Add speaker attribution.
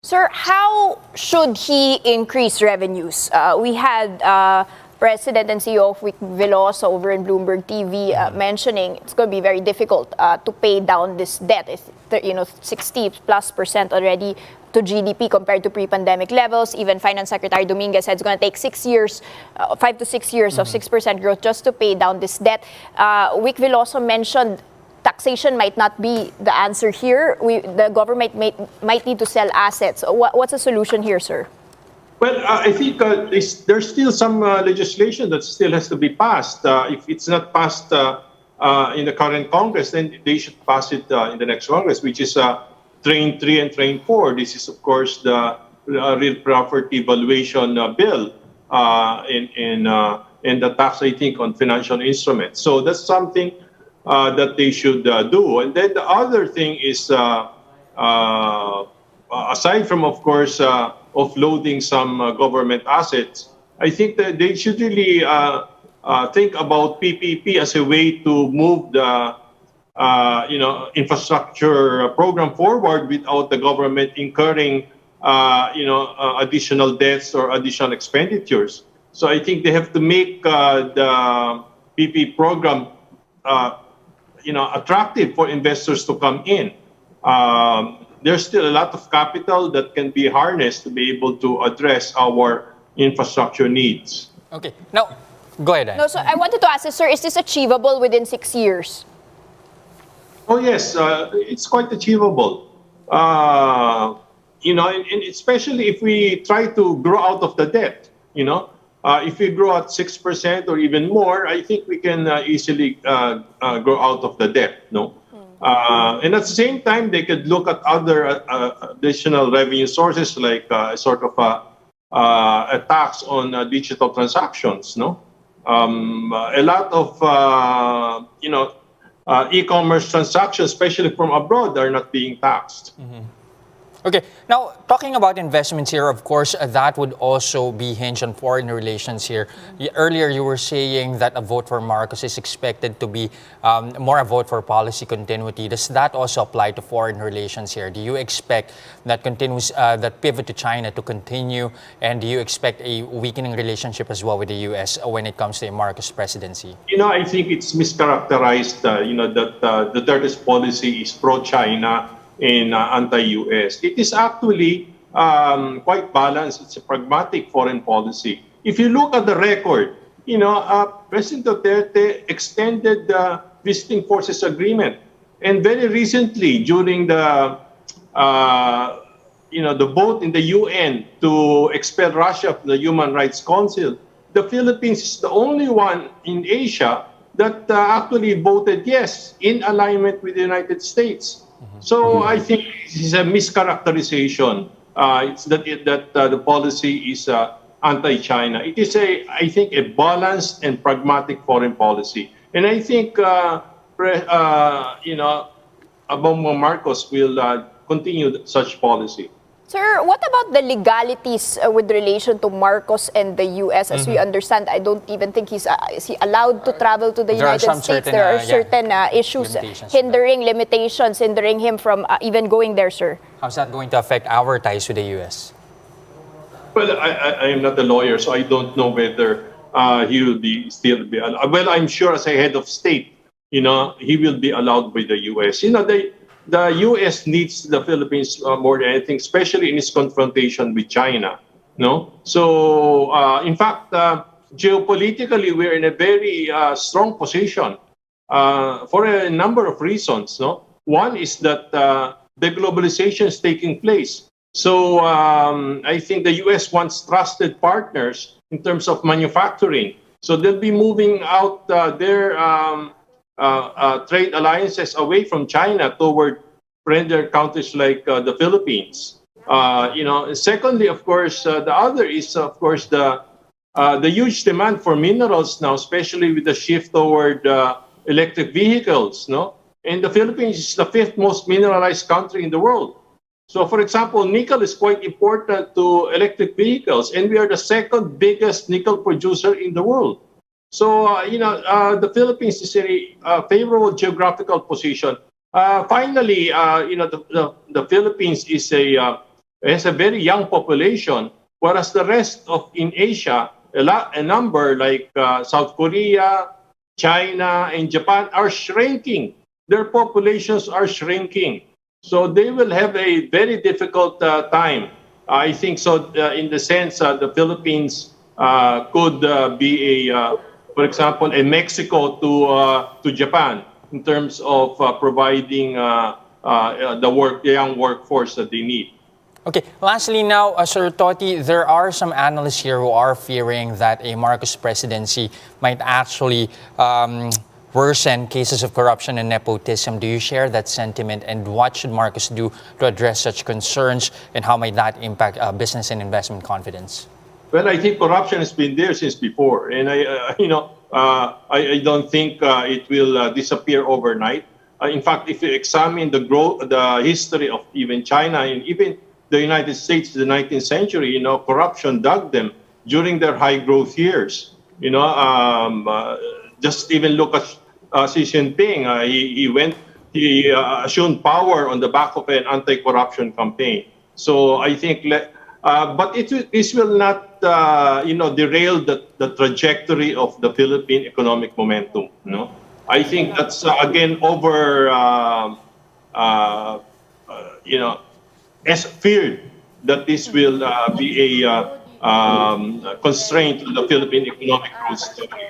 Speaker 1: Sir, how should he increase revenues? We had President and CEO of Veloso over in Bloomberg TV mentioning it's going to be very difficult to pay down this debt. It's 60+% already to GDP compared to pre-pandemic levels. Even Finance Secretary Dominguez said it's going to take 6 years, 5 to 6 years of 6% growth just to pay down this debt. Vic Veloso mentioned taxation might not be the answer here. The government might need to sell assets. What's the solution here, sir?
Speaker 2: Well, I think there's still some legislation that still has to be passed. If it's not passed in the current Congress, then they should pass it in the next Congress, which is Train 3 and Train 4. This is, of course, the real property valuation bill and the tax, I think, on financial instruments. So that's something that they should do. And then the other thing is, aside from, of course, offloading some government assets, I think that they should really think about PPP as a way to move the infrastructure program forward without the government incurring additional debts or additional expenditures. So I think they have to make the PP program attractive for investors to come in. There's still a lot of capital that can be harnessed to be able to address our infrastructure needs.
Speaker 3: Okay, now, go ahead.
Speaker 1: No, so I wanted to ask you, sir, is this achievable within 6 years?
Speaker 2: Oh, yes, it's quite achievable. And especially if we try to grow out of the debt, if we grow at 6% or even more, I think we can easily grow out of the debt, no? And at the same time, they could look at other additional revenue sources like sort of a tax on digital transactions, no? A lot of, e-commerce transactions, especially from abroad, are not being taxed.
Speaker 3: Okay, now talking about investments here, of course, that would also be hinged on foreign relations here. Earlier, you were saying that a vote for Marcos is expected to be more a vote for policy continuity. Does that also apply to foreign relations here? Do you expect that that pivot to China to continue, and do you expect a weakening relationship as well with the U.S. when it comes to a Marcos presidency?
Speaker 2: I think it's mischaracterized. That Duterte's policy is pro-China and anti-US. It is actually quite balanced. It's a pragmatic foreign policy. If you look at the record, President Duterte extended the visiting forces agreement, and very recently, during the vote in the UN to expel Russia from the Human Rights Council, the Philippines is the only one in Asia that actually voted yes in alignment with the United States. So I think this is a mischaracterization. It's that the policy is anti-China. It is I think, a balanced and pragmatic foreign policy. And I think, Bongbong Marcos will continue such policy.
Speaker 1: Sir, what about the legalities with relation to Marcos and the U.S.? As we understand, I don't even think is he allowed to travel to the United States. There are certain issues, limitations, hindering him from even going there, sir.
Speaker 3: How's that going to affect our ties with the U.S.?
Speaker 2: Well, I am not a lawyer, so I don't know whether he will still be allowed. Well, I'm sure as a head of state, he will be allowed by the U.S. The U.S. needs the Philippines more than anything, especially in its confrontation with China. No, so in fact, geopolitically, we're in a very strong position for a number of reasons. No, one is that the globalization is taking place. So I think the U.S. wants trusted partners in terms of manufacturing. So they'll be moving out their trade alliances away from China toward friendlier countries like the Philippines. Secondly, of course, the other is, of course, the huge demand for minerals now, especially with the shift toward electric vehicles. No, and the Philippines is the 5th most mineralized country in the world. So, for example, nickel is quite important to electric vehicles, and we are the 2nd biggest nickel producer in the world. So, the Philippines is a favorable geographical position. Finally, the Philippines is a has a very young population, whereas the rest of in Asia, a number like South Korea, China, and Japan are shrinking. Their populations are shrinking. So they will have a very difficult time. I think so. In the sense, the Philippines could be for example, a Mexico to Japan in terms of providing the young workforce that they need.
Speaker 3: Okay, lastly now, Sir Toti, there are some analysts here who are fearing that a Marcos presidency might actually worsen cases of corruption and nepotism. Do you share that sentiment, and what should Marcos do to address such concerns, and how might that impact business and investment confidence?
Speaker 2: Well, I think corruption has been there since before, and I don't think it will disappear overnight. In fact, if you examine the history of even China and even the United States in the 19th century, corruption dug them during their high growth years. Just even look at Xi Jinping. He assumed power on the back of an anti-corruption campaign. So I think, but this will not, derail the trajectory of the Philippine economic momentum. I think that's again as feared that this will be a constraint to the Philippine economic growth story.